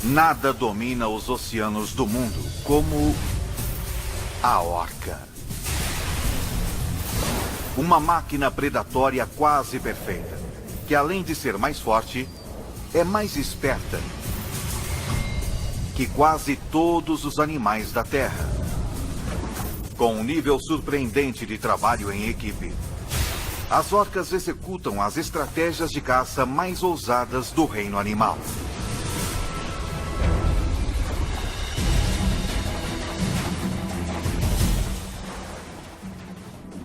Nada domina os oceanos do mundo como a orca. Uma máquina predatória quase perfeita, que além de ser mais forte, é mais esperta que quase todos os animais da Terra. Com um nível surpreendente de trabalho em equipe, as orcas executam as estratégias de caça mais ousadas do reino animal.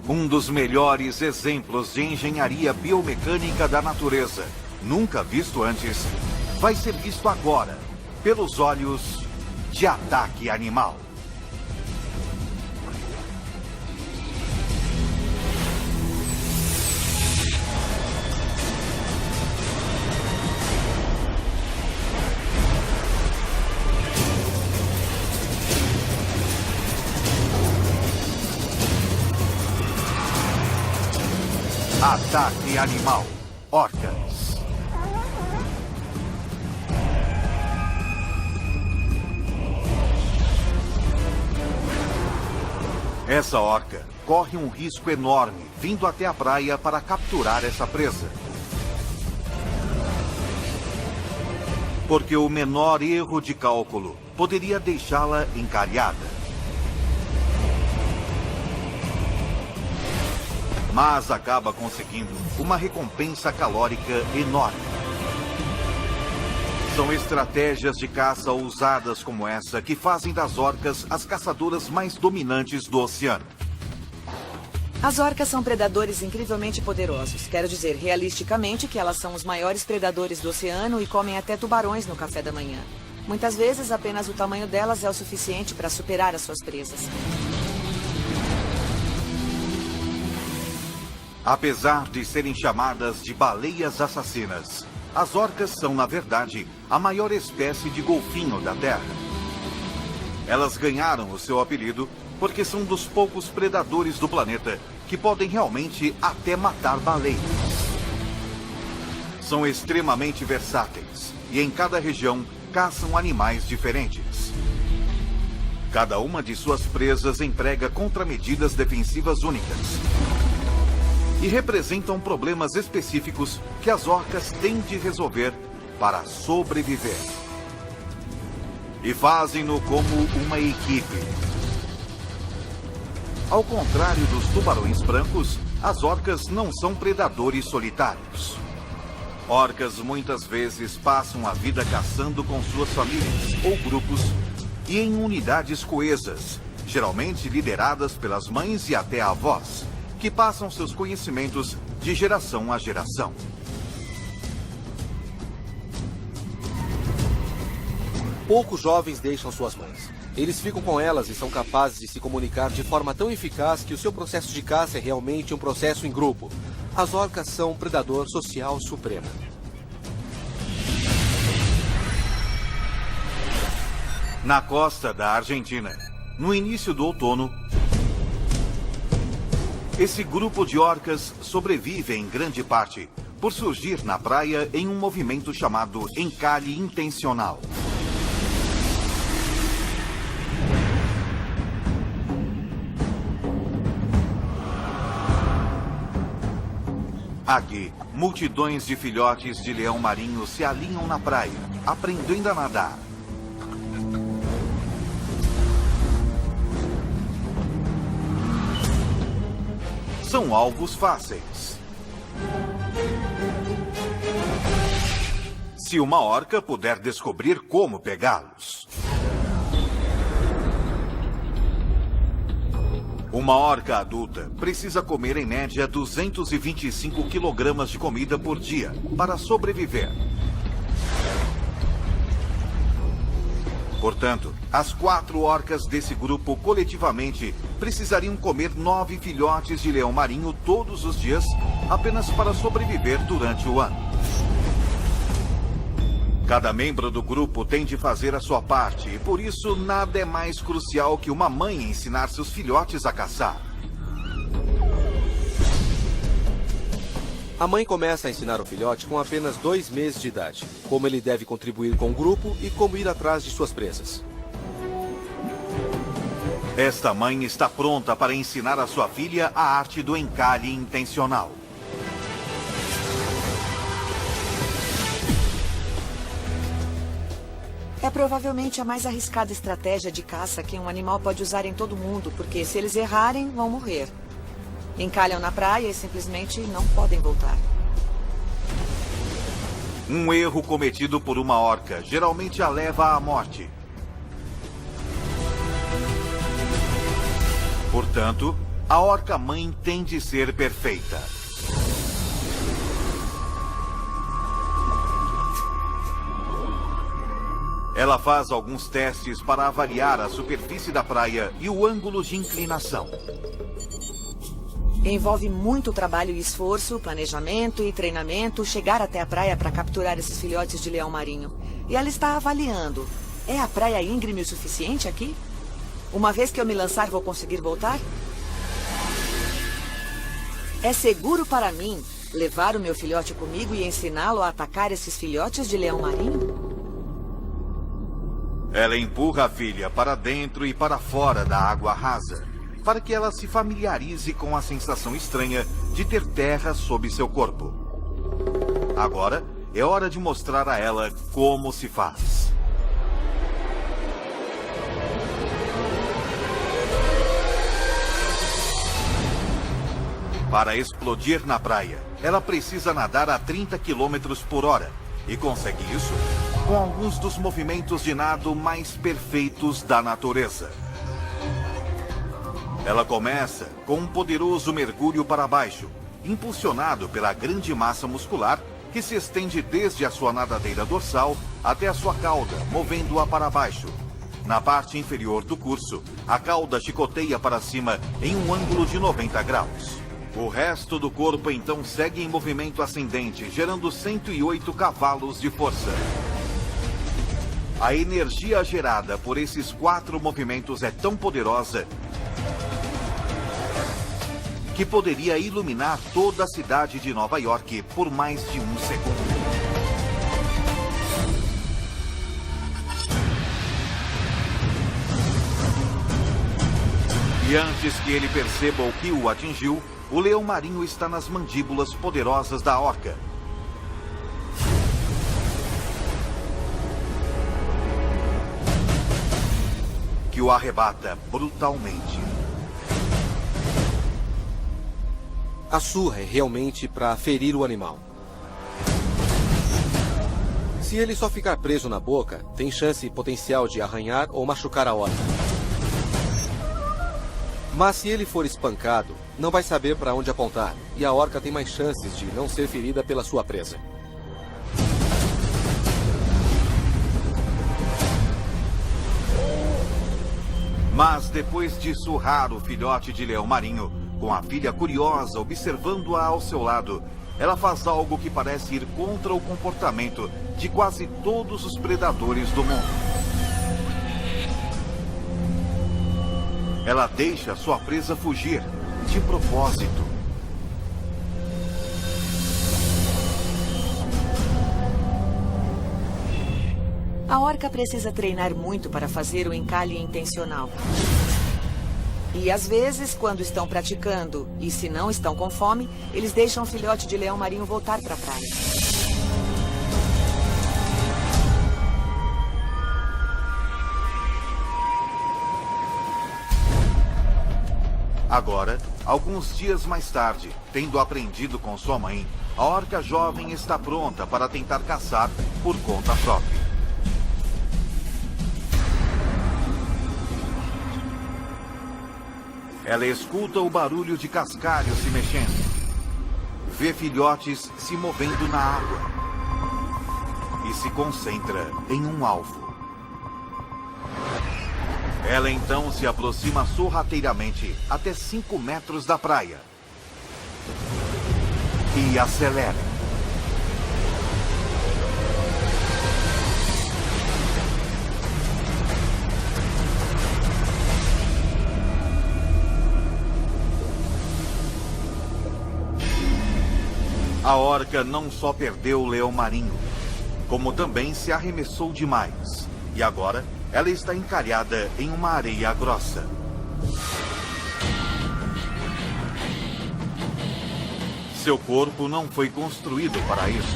Um dos melhores exemplos de engenharia biomecânica da natureza, nunca visto antes, vai ser visto agora, pelos olhos de Ataque Animal. Ataque Animal. Orcas. Essa orca corre um risco enorme vindo até a praia para capturar essa presa. Porque o menor erro de cálculo poderia deixá-la encalhada. Mas acaba conseguindo uma recompensa calórica enorme. São estratégias de caça ousadas como essa que fazem das orcas as caçadoras mais dominantes do oceano. As orcas são predadores incrivelmente poderosos. Quero dizer, realisticamente, que elas são os maiores predadores do oceano e comem até tubarões no café da manhã. Muitas vezes, apenas o tamanho delas é o suficiente para superar as suas presas. Apesar de serem chamadas de baleias assassinas, as orcas são, na verdade, a maior espécie de golfinho da Terra. Elas ganharam o seu apelido porque são dos poucos predadores do planeta que podem realmente até matar baleias. São extremamente versáteis e em cada região caçam animais diferentes. Cada uma de suas presas emprega contramedidas defensivas únicas e representam problemas específicos que as orcas têm de resolver para sobreviver. E fazem-no como uma equipe. Ao contrário dos tubarões brancos, as orcas não são predadores solitários. Orcas muitas vezes passam a vida caçando com suas famílias ou grupos e em unidades coesas, geralmente lideradas pelas mães e até avós, que passam seus conhecimentos de geração a geração. Poucos jovens deixam suas mães. Eles ficam com elas e são capazes de se comunicar de forma tão eficaz que o seu processo de caça é realmente um processo em grupo. As orcas são um predador social supremo. Na costa da Argentina, no início do outono, esse grupo de orcas sobrevive em grande parte por surgir na praia em um movimento chamado encalhe intencional. Aqui, multidões de filhotes de leão marinho se alinham na praia, aprendendo a nadar. São alvos fáceis. Se uma orca puder descobrir como pegá-los. Uma orca adulta precisa comer em média 225 quilogramas de comida por dia para sobreviver. Portanto, as 4 orcas desse grupo coletivamente precisariam comer 9 filhotes de leão marinho todos os dias apenas para sobreviver durante o ano. Cada membro do grupo tem de fazer a sua parte e por isso nada é mais crucial que uma mãe ensinar seus filhotes a caçar. A mãe começa a ensinar o filhote com apenas 2 meses de idade, como ele deve contribuir com o grupo e como ir atrás de suas presas. Esta mãe está pronta para ensinar a sua filha a arte do encalhe intencional. É provavelmente a mais arriscada estratégia de caça que um animal pode usar em todo mundo, porque se eles errarem, vão morrer. Encalham na praia e simplesmente não podem voltar. Um erro cometido por uma orca geralmente a leva à morte. Portanto, a orca-mãe tem de ser perfeita. Ela faz alguns testes para avaliar a superfície da praia e o ângulo de inclinação. Envolve muito trabalho e esforço, planejamento e treinamento, chegar até a praia para capturar esses filhotes de leão marinho. E ela está avaliando. É a praia íngreme o suficiente aqui? Uma vez que eu me lançar, vou conseguir voltar? É seguro para mim levar o meu filhote comigo e ensiná-lo a atacar esses filhotes de leão marinho? Ela empurra a filha para dentro e para fora da água rasa, para que ela se familiarize com a sensação estranha de ter terra sob seu corpo. Agora é hora de mostrar a ela como se faz. Para explodir na praia, ela precisa nadar a 30 km por hora e consegue isso com alguns dos movimentos de nado mais perfeitos da natureza. Ela começa com um poderoso mergulho para baixo, impulsionado pela grande massa muscular que se estende desde a sua nadadeira dorsal até a sua cauda, movendo-a para baixo. Na parte inferior do curso, a cauda chicoteia para cima em um ângulo de 90 graus. O resto do corpo então segue em movimento ascendente, gerando 108 cavalos de força. A energia gerada por esses 4 movimentos é tão poderosa que poderia iluminar toda a cidade de Nova York por mais de um segundo. E antes que ele perceba o que o atingiu, o leão marinho está nas mandíbulas poderosas da orca. Que o arrebata brutalmente. A surra é realmente para ferir o animal. Se ele só ficar preso na boca, tem chance potencial de arranhar ou machucar a orca. Mas se ele for espancado, não vai saber para onde apontar, e a orca tem mais chances de não ser ferida pela sua presa. Mas depois de surrar o filhote de leão marinho, com a filha curiosa observando-a ao seu lado, ela faz algo que parece ir contra o comportamento de quase todos os predadores do mundo. Ela deixa sua presa fugir, de propósito. A orca precisa treinar muito para fazer o encalhe intencional. E às vezes, quando estão praticando, e se não estão com fome, eles deixam o filhote de leão marinho voltar para a praia. Agora, alguns dias mais tarde, tendo aprendido com sua mãe, a orca jovem está pronta para tentar caçar por conta própria. Ela escuta o barulho de cascalho se mexendo. Vê filhotes se movendo na água. E se concentra em um alvo. Ela então se aproxima sorrateiramente até 5 metros da praia. E acelera. A orca não só perdeu o leão marinho, como também se arremessou demais. E agora ela está encalhada em uma areia grossa. Seu corpo não foi construído para isso.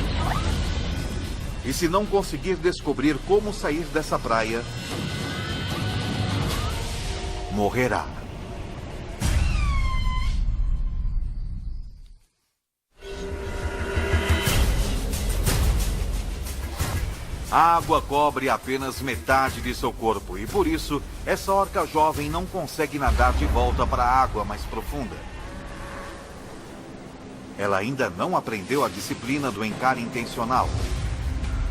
E se não conseguir descobrir como sair dessa praia, morrerá. A água cobre apenas metade de seu corpo e, por isso, essa orca jovem não consegue nadar de volta para a água mais profunda. Ela ainda não aprendeu a disciplina do encare intencional.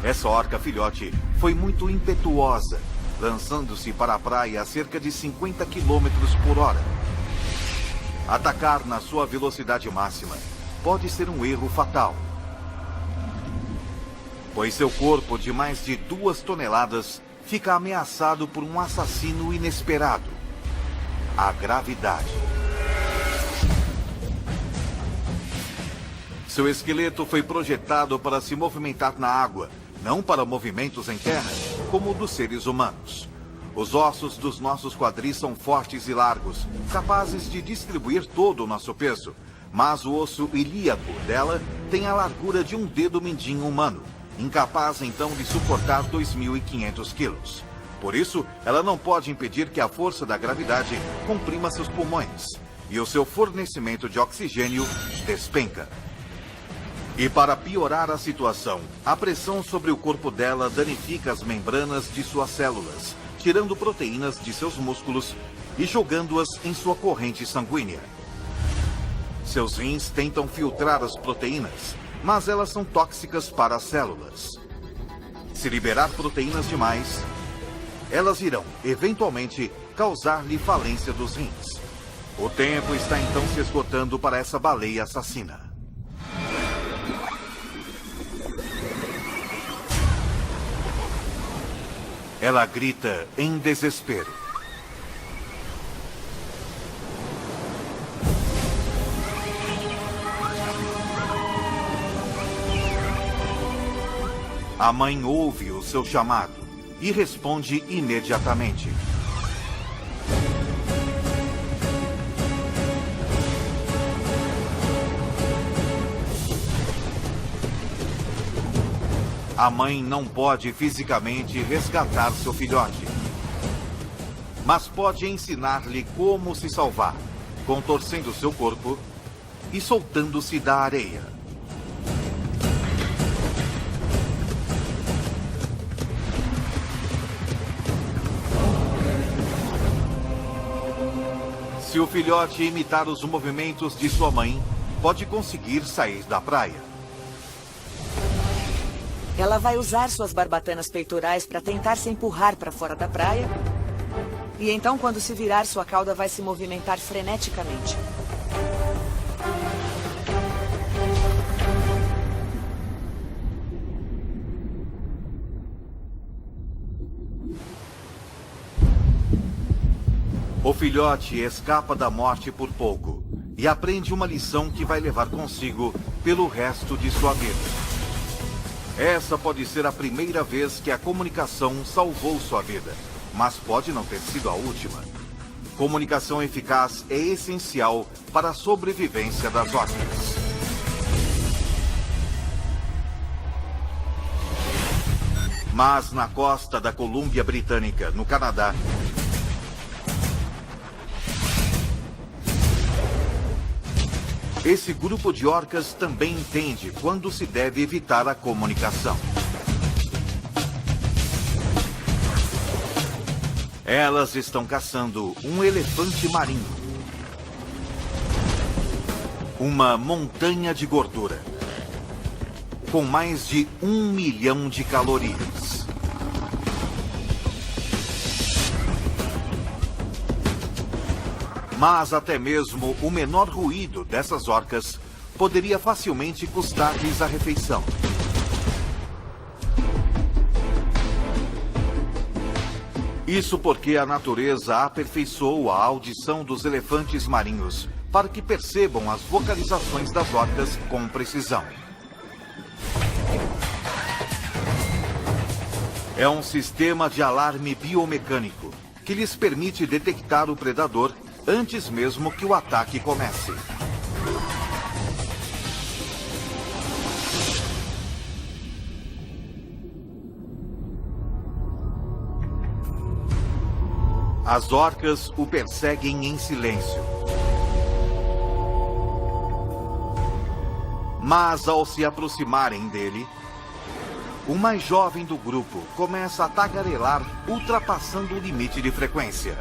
Essa orca filhote foi muito impetuosa, lançando-se para a praia a cerca de 50 km por hora. Atacar na sua velocidade máxima pode ser um erro fatal, pois seu corpo de mais de 2 toneladas fica ameaçado por um assassino inesperado: a gravidade. Seu esqueleto foi projetado para se movimentar na água, não para movimentos em terra, como o dos seres humanos. Os ossos dos nossos quadris são fortes e largos, capazes de distribuir todo o nosso peso, mas o osso ilíaco dela tem a largura de um dedo mindinho humano, incapaz então de suportar 2.500 quilos. Por isso, ela não pode impedir que a força da gravidade comprima seus pulmões, e o seu fornecimento de oxigênio despenca. E para piorar a situação, a pressão sobre o corpo dela danifica as membranas de suas células, tirando proteínas de seus músculos e jogando-as em sua corrente sanguínea. Seus rins tentam filtrar as proteínas, mas elas são tóxicas para as células. Se liberar proteínas demais, elas irão, eventualmente, causar-lhe falência dos rins. O tempo está então se esgotando para essa baleia assassina. Ela grita em desespero. A mãe ouve o seu chamado e responde imediatamente. A mãe não pode fisicamente resgatar seu filhote, mas pode ensinar-lhe como se salvar, contorcendo seu corpo e soltando-se da areia. Se o filhote imitar os movimentos de sua mãe, pode conseguir sair da praia. Ela vai usar suas barbatanas peitorais para tentar se empurrar para fora da praia. E então, quando se virar, sua cauda vai se movimentar freneticamente. O filhote escapa da morte por pouco e aprende uma lição que vai levar consigo pelo resto de sua vida. Essa pode ser a primeira vez que a comunicação salvou sua vida, mas pode não ter sido a última. Comunicação eficaz é essencial para a sobrevivência das orcas. Mas na costa da Colômbia Britânica, no Canadá, esse grupo de orcas também entende quando se deve evitar a comunicação. Elas estão caçando um elefante marinho. Uma montanha de gordura, com mais de 1 milhão de calorias. Mas até mesmo o menor ruído dessas orcas poderia facilmente custar-lhes a refeição. Isso porque a natureza aperfeiçoou a audição dos elefantes marinhos para que percebam as vocalizações das orcas com precisão. É um sistema de alarme biomecânico que lhes permite detectar o predador antes mesmo que o ataque comece. As orcas o perseguem em silêncio. Mas ao se aproximarem dele, o mais jovem do grupo começa a tagarelar, ultrapassando o limite de frequência.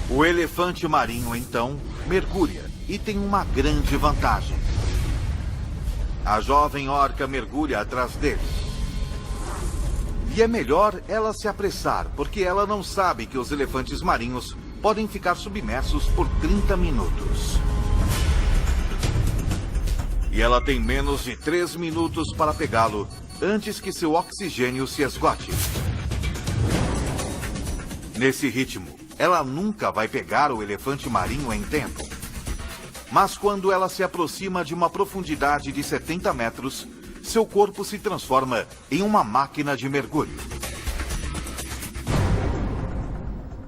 O elefante marinho, então, mergulha e tem uma grande vantagem. A jovem orca mergulha atrás dele. E é melhor ela se apressar, porque ela não sabe que os elefantes marinhos podem ficar submersos por 30 minutos. E ela tem menos de 3 minutos para pegá-lo antes que seu oxigênio se esgote. Nesse ritmo, ela nunca vai pegar o elefante marinho em tempo. Mas quando ela se aproxima de uma profundidade de 70 metros, seu corpo se transforma em uma máquina de mergulho.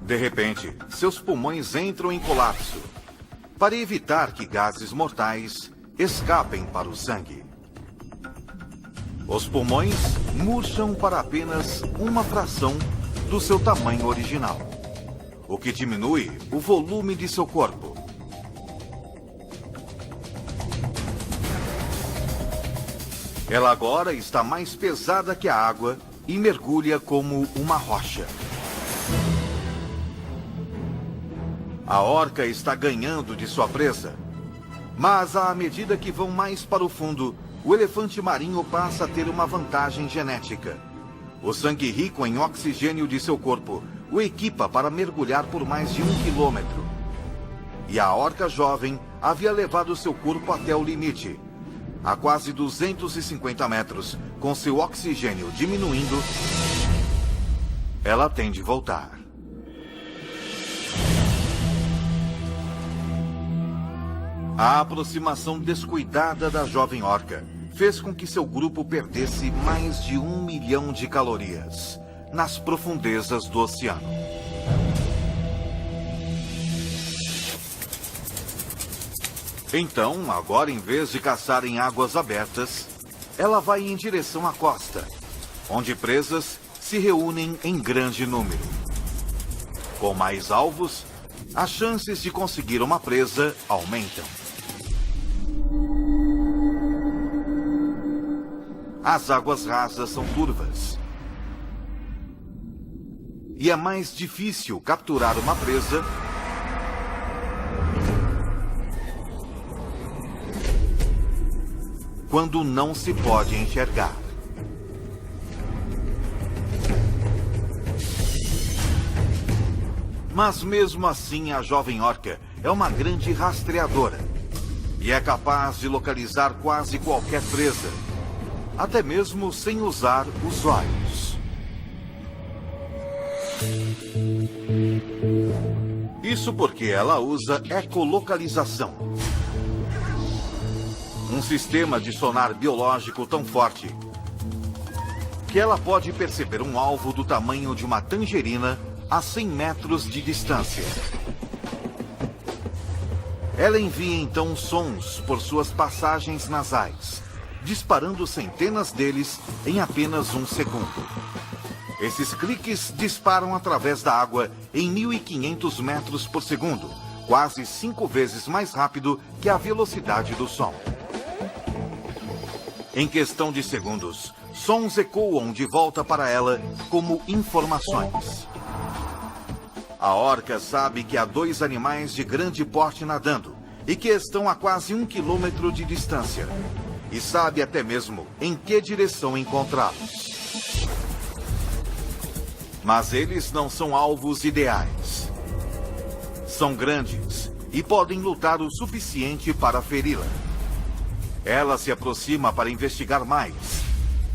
De repente, seus pulmões entram em colapso, para evitar que gases mortais escapem para o sangue. Os pulmões murcham para apenas uma fração do seu tamanho original, o que diminui o volume de seu corpo. Ela agora está mais pesada que a água e mergulha como uma rocha. A orca está ganhando de sua presa, mas à medida que vão mais para o fundo, o elefante marinho passa a ter uma vantagem genética. O sangue rico em oxigênio de seu corpo o equipa para mergulhar por mais de 1 quilômetro. E a orca jovem havia levado seu corpo até o limite. A quase 250 metros, com seu oxigênio diminuindo, ela tem de voltar. A aproximação descuidada da jovem orca fez com que seu grupo perdesse mais de 1 milhão de calorias nas profundezas do oceano. Então, agora em vez de caçar em águas abertas, ela vai em direção à costa, onde presas se reúnem em grande número. Com mais alvos, as chances de conseguir uma presa aumentam. As águas rasas são turvas. E é mais difícil capturar uma presa quando não se pode enxergar. Mas mesmo assim, a jovem orca é uma grande rastreadora e é capaz de localizar quase qualquer presa, até mesmo sem usar os olhos. Isso porque ela usa ecolocalização, um sistema de sonar biológico tão forte que ela pode perceber um alvo do tamanho de uma tangerina a 100 metros de distância. Ela envia então sons por suas passagens nasais, disparando centenas deles em apenas 1 segundo. Esses cliques disparam através da água em 1.500 metros por segundo, quase 5 vezes mais rápido que a velocidade do som. Em questão de segundos, sons ecoam de volta para ela como informações. A orca sabe que há 2 animais de grande porte nadando e que estão a quase 1 quilômetro de distância. E sabe até mesmo em que direção encontrá-los. Mas eles não são alvos ideais. São grandes e podem lutar o suficiente para feri-la. Ela se aproxima para investigar mais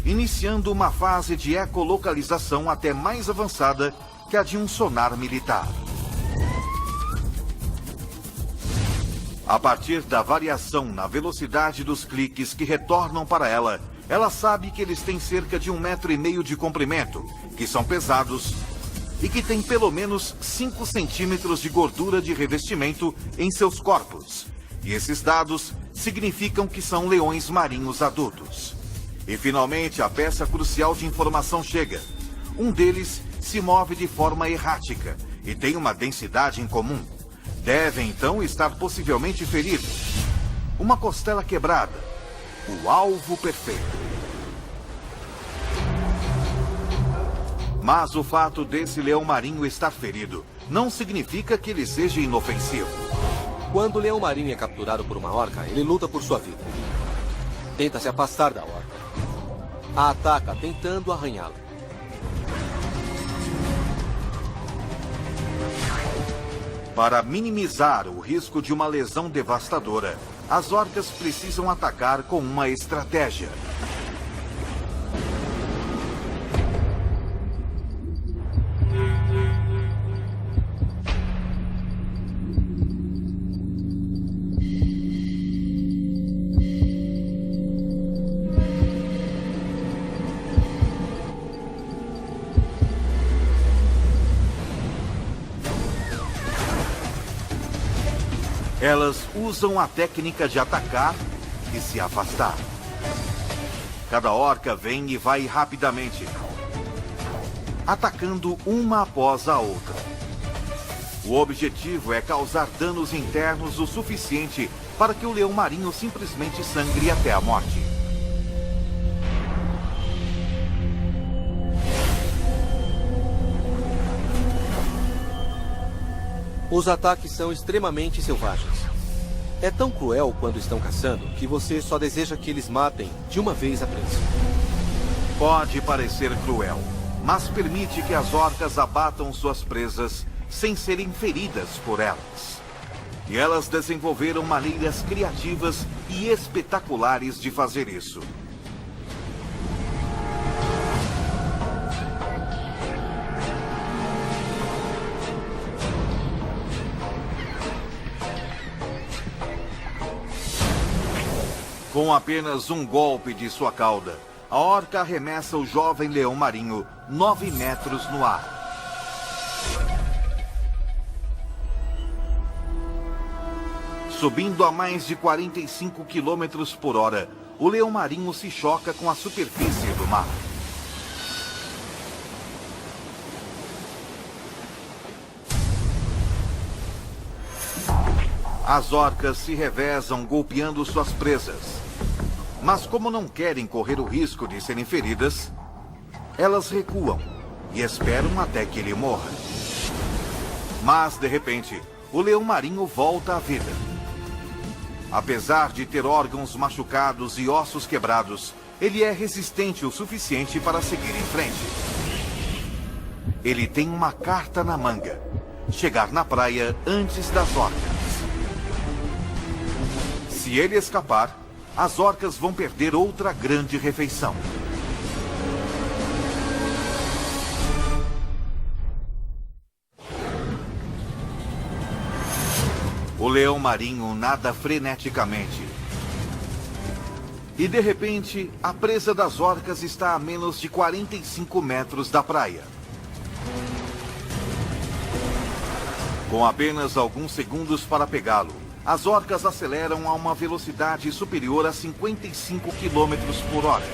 iniciando uma fase de ecolocalização até mais avançada que a de um sonar militar. A partir da variação na velocidade dos cliques que retornam para ela, ela sabe que eles têm cerca de 1,5 metro de comprimento, que são pesados e que têm pelo menos 5 centímetros de gordura de revestimento em seus corpos. E esses dados significam que são leões marinhos adultos. E finalmente a peça crucial de informação chega. Um deles se move de forma errática e tem uma densidade incomum. Deve então estar possivelmente ferido. Uma costela quebrada. O alvo perfeito. Mas o fato desse leão marinho estar ferido não significa que ele seja inofensivo. Quando o leão marinho é capturado por uma orca, ele luta por sua vida. Tenta se afastar da orca. A ataca tentando arranhá-la. Para minimizar o risco de uma lesão devastadora, as orcas precisam atacar com uma estratégia. Elas usam a técnica de atacar e se afastar. Cada orca vem e vai rapidamente, atacando uma após a outra. O objetivo é causar danos internos o suficiente para que o leão marinho simplesmente sangre até a morte. Os ataques são extremamente selvagens. É tão cruel quando estão caçando que você só deseja que eles matem de uma vez a presa. Pode parecer cruel, mas permite que as orcas abatam suas presas sem serem feridas por elas. E elas desenvolveram maneiras criativas e espetaculares de fazer isso. Com apenas um golpe de sua cauda, a orca arremessa o jovem leão marinho 9 metros no ar. Subindo a mais de 45 quilômetros por hora, o leão marinho se choca com a superfície do mar. As orcas se revezam golpeando suas presas. Mas como não querem correr o risco de serem feridas, elas recuam e esperam até que ele morra. Mas, de repente, o leão marinho volta à vida. Apesar de ter órgãos machucados e ossos quebrados, ele é resistente o suficiente para seguir em frente. Ele tem uma carta na manga: chegar na praia antes das orcas. Se ele escapar, as orcas vão perder outra grande refeição. O leão marinho nada freneticamente. E de repente, a presa das orcas está a menos de 45 metros da praia. Com apenas alguns segundos para pegá-lo, as orcas aceleram a uma velocidade superior a 55 km por hora.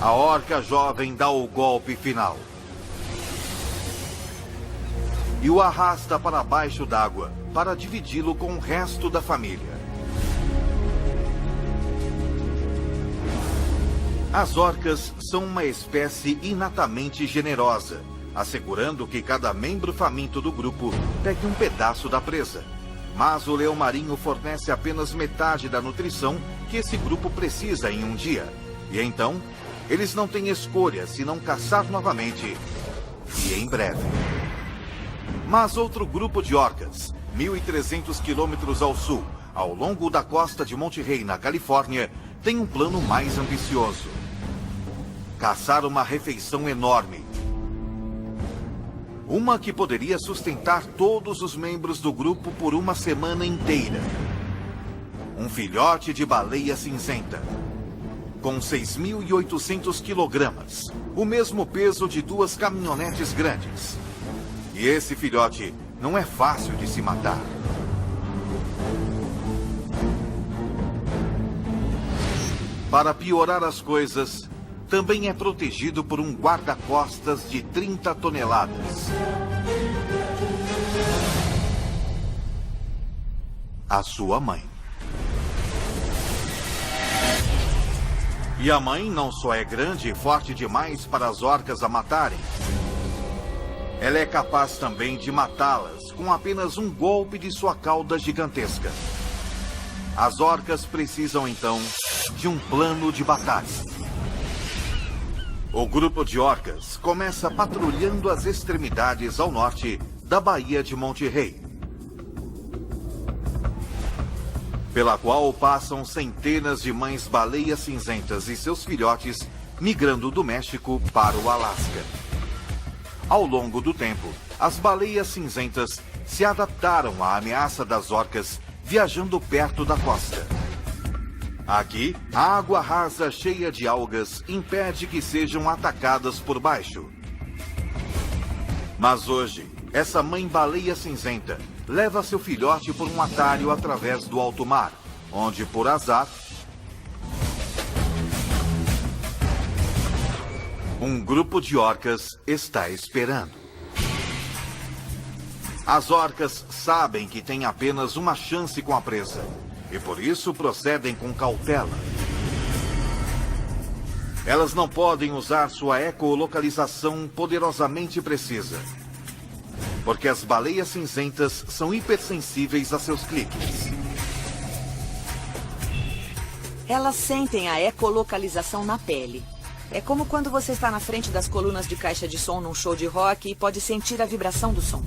A orca jovem dá o golpe final e o arrasta para baixo d'água para dividi-lo com o resto da família. As orcas são uma espécie inatamente generosa, assegurando que cada membro faminto do grupo pegue um pedaço da presa. Mas o leão marinho fornece apenas metade da nutrição que esse grupo precisa em um dia. E então, eles não têm escolha senão caçar novamente, e em breve. Mas outro grupo de orcas, 1.300 quilômetros ao sul, ao longo da costa de Monte Rey, na Califórnia, tem um plano mais ambicioso: caçar uma refeição enorme. Uma que poderia sustentar todos os membros do grupo por uma semana inteira. Um filhote de baleia cinzenta, com 6.800 quilogramas, o mesmo peso de 2 caminhonetes grandes. E esse filhote não é fácil de se matar. Para piorar as coisas, também é protegido por um guarda-costas de 30 toneladas. A sua mãe. E a mãe não só é grande e forte demais para as orcas a matarem. Ela é capaz também de matá-las com apenas um golpe de sua cauda gigantesca. As orcas precisam, então, de um plano de batalha. O grupo de orcas começa patrulhando as extremidades ao norte da Baía de Monte Rey, pela qual passam centenas de mães baleias cinzentas e seus filhotes migrando do México para o Alasca. Ao longo do tempo, as baleias cinzentas se adaptaram à ameaça das orcas viajando perto da costa. Aqui, a água rasa cheia de algas impede que sejam atacadas por baixo. Mas hoje, essa mãe baleia cinzenta leva seu filhote por um atalho através do alto mar, onde, por azar, um grupo de orcas está esperando. As orcas sabem que têm apenas uma chance com a presa, e por isso procedem com cautela. Elas não podem usar sua ecolocalização poderosamente precisa, porque as baleias cinzentas são hipersensíveis a seus cliques. Elas sentem a ecolocalização na pele. É como quando você está na frente das colunas de caixa de som num show de rock e pode sentir a vibração do som.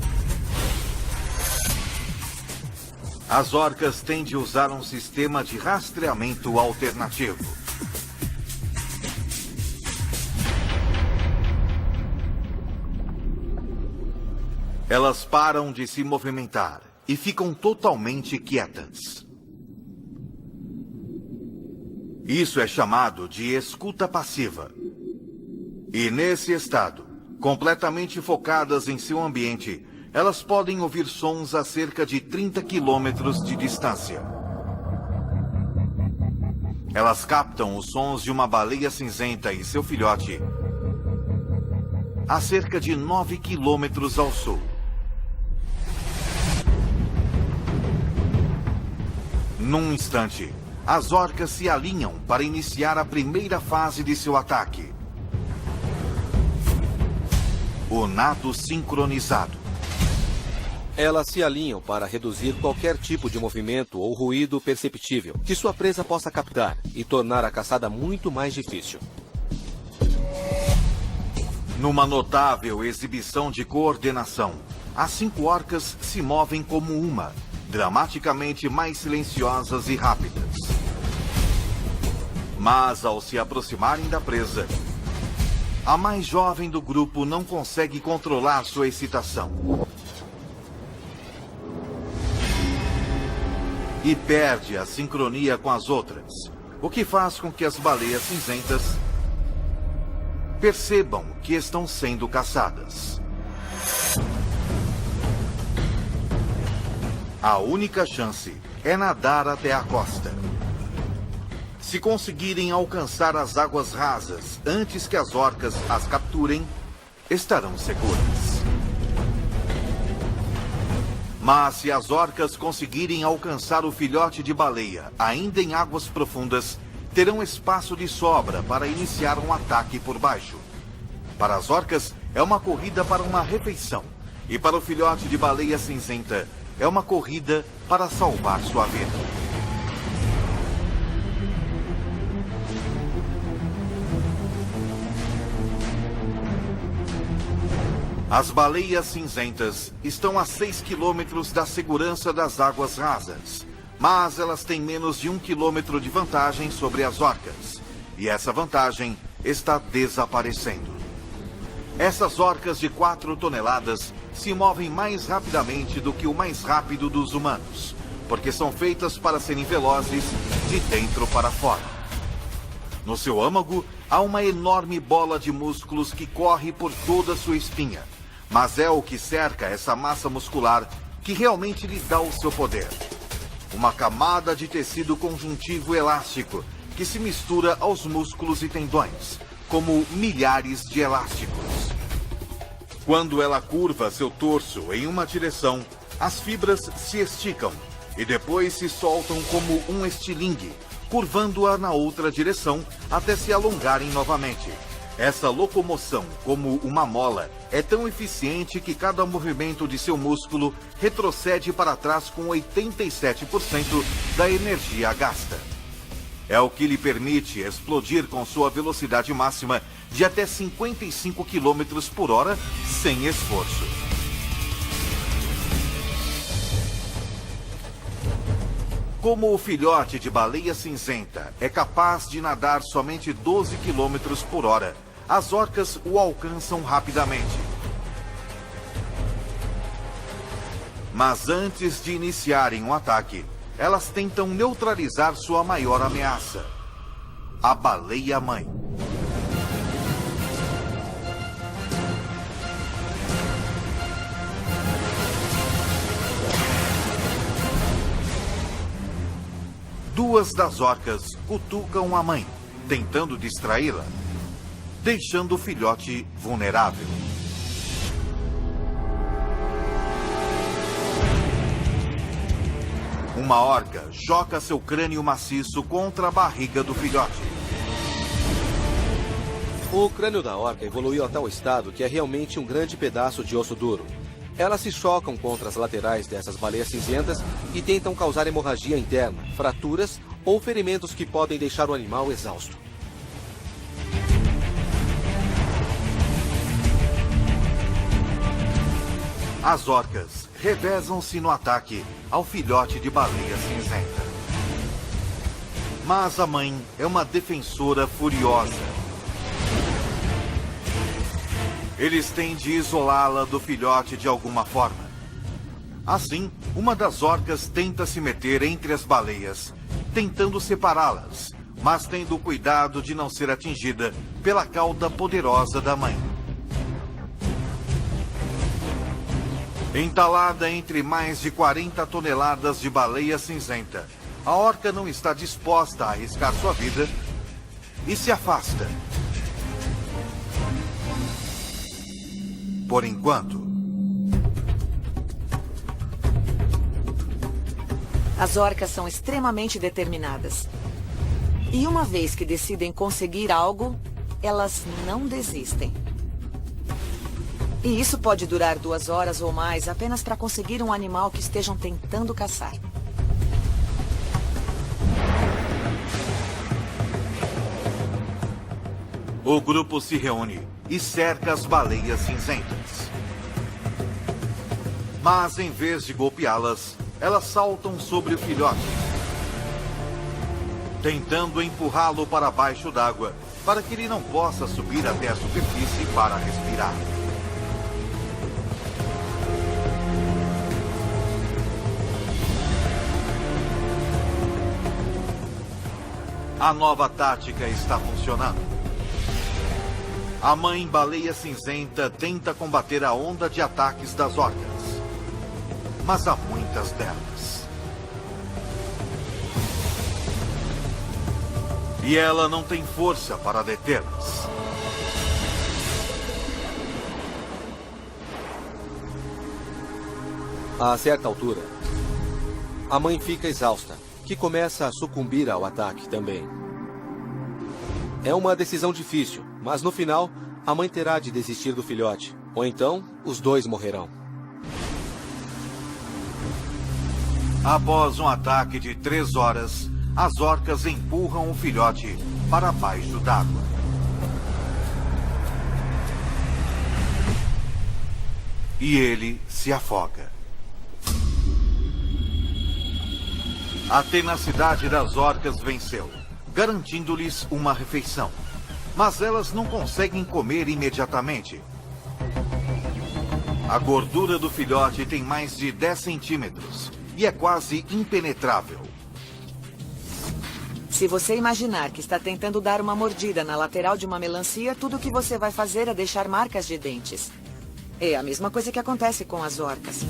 As orcas têm de usar um sistema de rastreamento alternativo. Elas param de se movimentar e ficam totalmente quietas. Isso é chamado de escuta passiva. E nesse estado, completamente focadas em seu ambiente, elas podem ouvir sons a cerca de 30 quilômetros de distância. Elas captam os sons de uma baleia cinzenta e seu filhote a cerca de 9 quilômetros ao sul. Num instante, as orcas se alinham para iniciar a primeira fase de seu ataque: o nado sincronizado. Elas se alinham para reduzir qualquer tipo de movimento ou ruído perceptível que sua presa possa captar e tornar a caçada muito mais difícil. Numa notável exibição de coordenação, as 5 orcas se movem como uma, dramaticamente mais silenciosas e rápidas. Mas ao se aproximarem da presa, a mais jovem do grupo não consegue controlar sua excitação e perde a sincronia com as outras, o que faz com que as baleias cinzentas percebam que estão sendo caçadas. A única chance é nadar até a costa. Se conseguirem alcançar as águas rasas antes que as orcas as capturem, estarão seguras. Mas se as orcas conseguirem alcançar o filhote de baleia ainda em águas profundas, terão espaço de sobra para iniciar um ataque por baixo. Para as orcas, é uma corrida para uma refeição. E para o filhote de baleia cinzenta, é uma corrida para salvar sua vida. As baleias cinzentas estão a 6 quilômetros da segurança das águas rasas, mas elas têm menos de 1 quilômetro de vantagem sobre as orcas. E essa vantagem está desaparecendo. Essas orcas de 4 toneladas se movem mais rapidamente do que o mais rápido dos humanos, porque são feitas para serem velozes de dentro para fora. No seu âmago, há uma enorme bola de músculos que corre por toda a sua espinha, mas é o que cerca essa massa muscular que realmente lhe dá o seu poder. Uma camada de tecido conjuntivo elástico que se mistura aos músculos e tendões, como milhares de elásticos. Quando ela curva seu torso em uma direção, as fibras se esticam e depois se soltam como um estilingue, curvando-a na outra direção até se alongarem novamente. Essa locomoção, como uma mola, é tão eficiente que cada movimento de seu músculo retrocede para trás com 87% da energia gasta. É o que lhe permite explodir com sua velocidade máxima de até 55 km por hora sem esforço. Como o filhote de baleia cinzenta é capaz de nadar somente 12 km por hora, as orcas o alcançam rapidamente. Mas antes de iniciarem um ataque, elas tentam neutralizar sua maior ameaça, a baleia-mãe. Duas das orcas cutucam a mãe, tentando distraí-la, deixando o filhote vulnerável. Uma orca joga seu crânio maciço contra a barriga do filhote. O crânio da orca evoluiu a tal estado que é realmente um grande pedaço de osso duro. Elas se chocam contra as laterais dessas baleias cinzentas e tentam causar hemorragia interna, fraturas ou ferimentos que podem deixar o animal exausto. As orcas revezam-se no ataque ao filhote de baleia cinzenta. Mas a mãe é uma defensora furiosa. Eles têm de isolá-la do filhote de alguma forma. Assim, uma das orcas tenta se meter entre as baleias, tentando separá-las, mas tendo cuidado de não ser atingida pela cauda poderosa da mãe. Entalada entre mais de 40 toneladas de baleia cinzenta, a orca não está disposta a arriscar sua vida e se afasta. Por enquanto. As orcas são extremamente determinadas. E uma vez que decidem conseguir algo, elas não desistem. E isso pode durar 2 horas ou mais apenas para conseguir um animal que estejam tentando caçar. O grupo se reúne e cerca as baleias cinzentas. Mas em vez de golpeá-las, elas saltam sobre o filhote, tentando empurrá-lo para baixo d'água para que ele não possa subir até a superfície para respirar. A nova tática está funcionando. A mãe baleia cinzenta tenta combater a onda de ataques das orcas, mas há muitas delas. E ela não tem força para detê-las. A certa altura, a mãe fica exausta, que começa a sucumbir ao ataque também. É uma decisão difícil, mas no final, a mãe terá de desistir do filhote, ou então os dois morrerão. Após um ataque de 3 horas, as orcas empurram o filhote para baixo d'água. e ele se afoga. A tenacidade das orcas venceu, garantindo-lhes uma refeição. Mas elas não conseguem comer imediatamente. A gordura do filhote tem mais de 10 centímetros e é quase impenetrável. Se você imaginar que está tentando dar uma mordida na lateral de uma melancia, tudo o que você vai fazer é deixar marcas de dentes. É a mesma coisa que acontece com as orcas.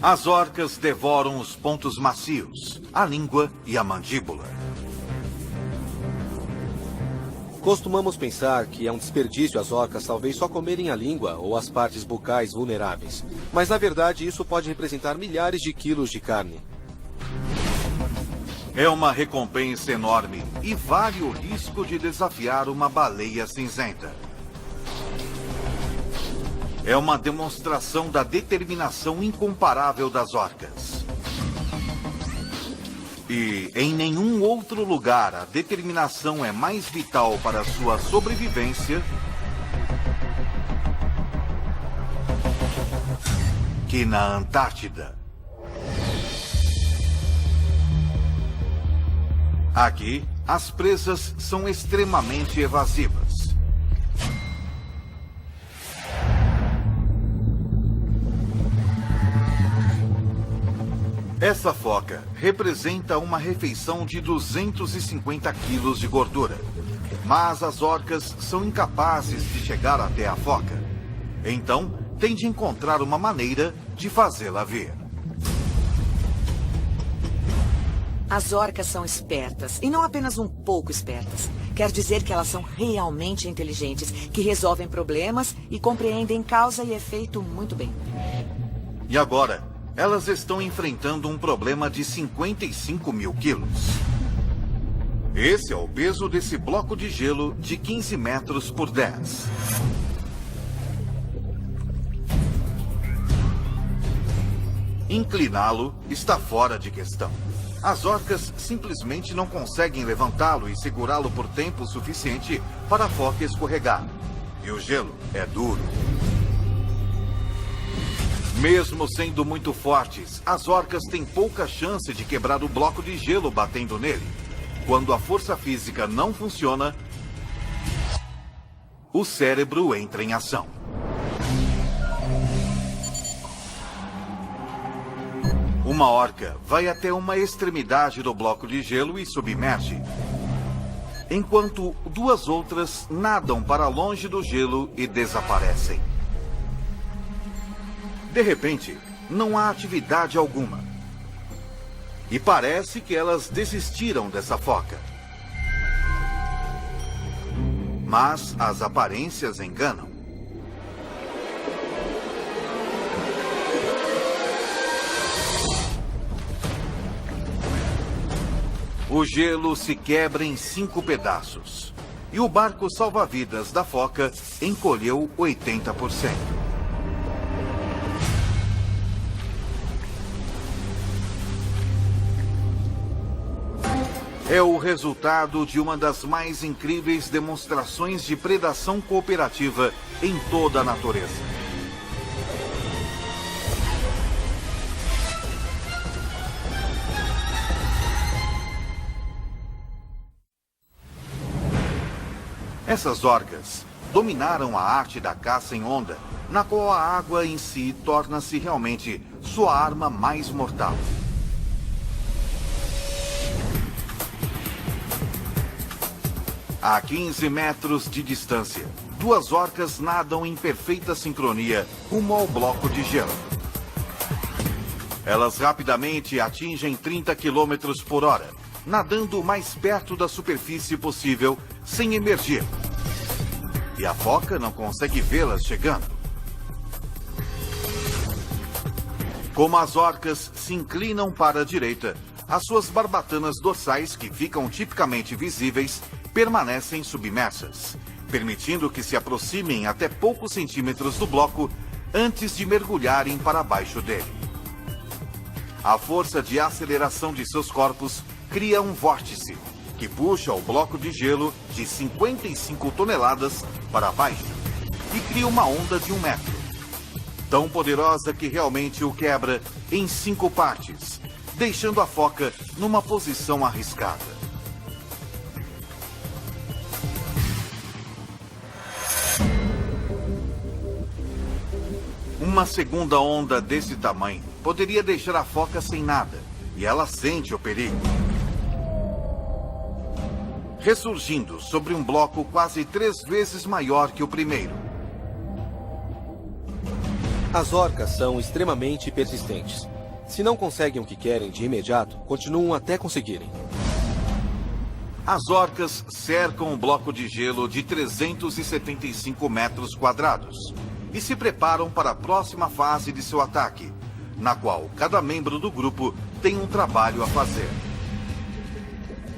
As orcas devoram os pontos macios, a língua e a mandíbula. Costumamos pensar que é um desperdício as orcas talvez só comerem a língua ou as partes bucais vulneráveis. Mas na verdade isso pode representar milhares de quilos de carne. É uma recompensa enorme e vale o risco de desafiar uma baleia cinzenta. É uma demonstração da determinação incomparável das orcas. E em nenhum outro lugar a determinação é mais vital para sua sobrevivência que na Antártida. Aqui, as presas são extremamente evasivas. Essa foca representa uma refeição de 250 quilos de gordura. Mas as orcas são incapazes de chegar até a foca. Então, tem de encontrar uma maneira de fazê-la vir. As orcas são espertas, e não apenas um pouco espertas. Quer dizer que elas são realmente inteligentes, que resolvem problemas e compreendem causa e efeito muito bem. E agora, elas estão enfrentando um problema de 55 mil quilos. Esse é o peso desse bloco de gelo de 15 metros por 10. Incliná-lo está fora de questão. As orcas simplesmente não conseguem levantá-lo e segurá-lo por tempo suficiente para a foca escorregar. E o gelo é duro. Mesmo sendo muito fortes, as orcas têm pouca chance de quebrar o bloco de gelo batendo nele. Quando a força física não funciona, o cérebro entra em ação. Uma orca vai até uma extremidade do bloco de gelo e submerge, enquanto duas outras nadam para longe do gelo e desaparecem. De repente, não há atividade alguma. E parece que elas desistiram dessa foca. Mas as aparências enganam. O gelo se quebra em 5 pedaços. E o barco salva-vidas da foca encolheu 80%. É o resultado de uma das mais incríveis demonstrações de predação cooperativa em toda a natureza. Essas orcas dominaram a arte da caça em onda, na qual a água em si torna-se realmente sua arma mais mortal. A 15 metros de distância, duas orcas nadam em perfeita sincronia rumo ao bloco de gelo. Elas rapidamente atingem 30 km por hora, nadando o mais perto da superfície possível, sem emergir. E a foca não consegue vê-las chegando. Como as orcas se inclinam para a direita, as suas barbatanas dorsais, que ficam tipicamente visíveis, permanecem submersas, permitindo que se aproximem até poucos centímetros do bloco antes de mergulharem para baixo dele. A força de aceleração de seus corpos cria um vórtice que puxa o bloco de gelo de 55 toneladas para baixo e cria uma onda de 1 metro. Tão poderosa que realmente o quebra em 5 partes, deixando a foca numa posição arriscada. Uma segunda onda desse tamanho poderia deixar a foca sem nada, e ela sente o perigo. Ressurgindo sobre um bloco quase 3 vezes maior que o primeiro. As orcas são extremamente persistentes. Se não conseguem o que querem de imediato, continuam até conseguirem. As orcas cercam um bloco de gelo de 375 metros quadrados e se preparam para a próxima fase de seu ataque, na qual cada membro do grupo tem um trabalho a fazer.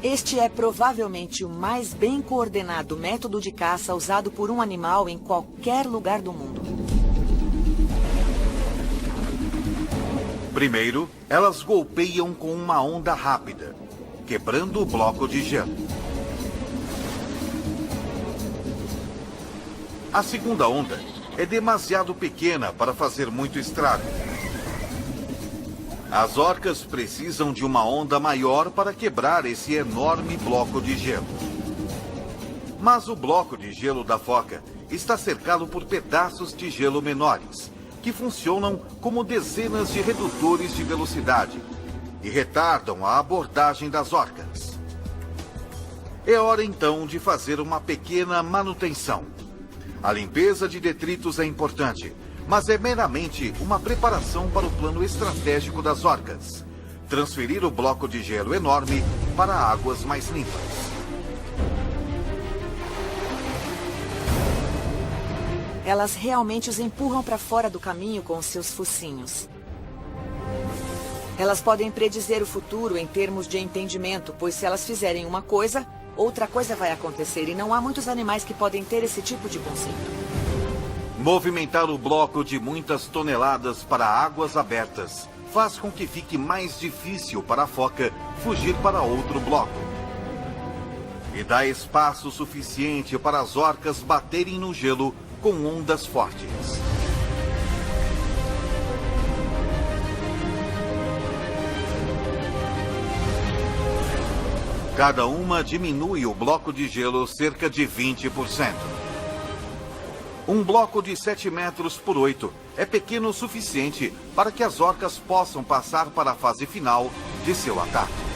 Este é provavelmente o mais bem coordenado método de caça usado por um animal em qualquer lugar do mundo. Primeiro, elas golpeiam com uma onda rápida, quebrando o bloco de gelo. A segunda onda é demasiado pequena para fazer muito estrago. As orcas precisam de uma onda maior para quebrar esse enorme bloco de gelo. Mas o bloco de gelo da foca está cercado por pedaços de gelo menores, que funcionam como dezenas de redutores de velocidade e retardam a abordagem das orcas. É hora então de fazer uma pequena manutenção. A limpeza de detritos é importante, mas é meramente uma preparação para o plano estratégico das orcas: transferir o bloco de gelo enorme para águas mais limpas. Elas realmente os empurram para fora do caminho com os seus focinhos. Elas podem predizer o futuro em termos de entendimento, pois se elas fizerem uma coisa, outra coisa vai acontecer, e não há muitos animais que podem ter esse tipo de conceito. Movimentar o bloco de muitas toneladas para águas abertas faz com que fique mais difícil para a foca fugir para outro bloco. E dá espaço suficiente para as orcas baterem no gelo com ondas fortes. Cada uma diminui o bloco de gelo cerca de 20%. Um bloco de 7 metros por 8 é pequeno o suficiente para que as orcas possam passar para a fase final de seu ataque.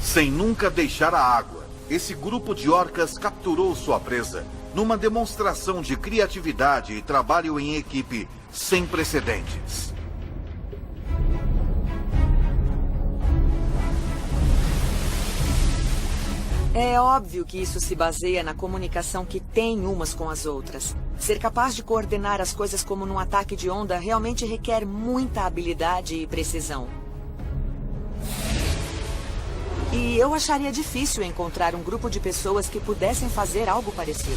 Sem nunca deixar a água, esse grupo de orcas capturou sua presa numa demonstração de criatividade e trabalho em equipe sem precedentes. É óbvio que isso se baseia na comunicação que têm umas com as outras. Ser capaz de coordenar as coisas como num ataque de onda realmente requer muita habilidade e precisão. E eu acharia difícil encontrar um grupo de pessoas que pudessem fazer algo parecido.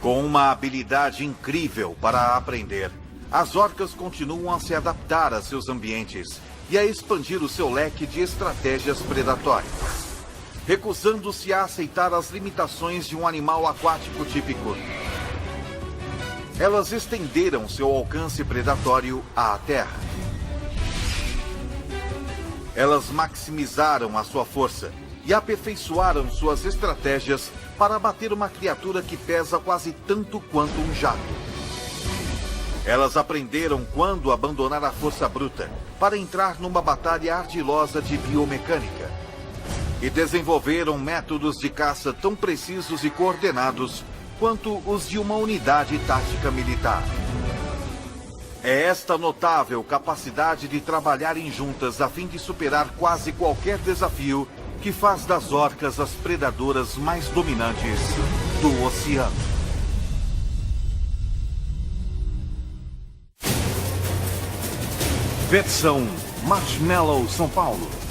Com uma habilidade incrível para aprender, as orcas continuam a se adaptar a seus ambientes e a expandir o seu leque de estratégias predatórias, recusando-se a aceitar as limitações de um animal aquático típico. Elas estenderam seu alcance predatório à terra. Elas maximizaram a sua força e aperfeiçoaram suas estratégias para abater uma criatura que pesa quase tanto quanto um jato. Elas aprenderam quando abandonar a força bruta para entrar numa batalha ardilosa de biomecânica. E desenvolveram métodos de caça tão precisos e coordenados quanto os de uma unidade tática militar. É esta notável capacidade de trabalharem juntas a fim de superar quase qualquer desafio que faz das orcas as predadoras mais dominantes do oceano. Versão Marshmallow São Paulo.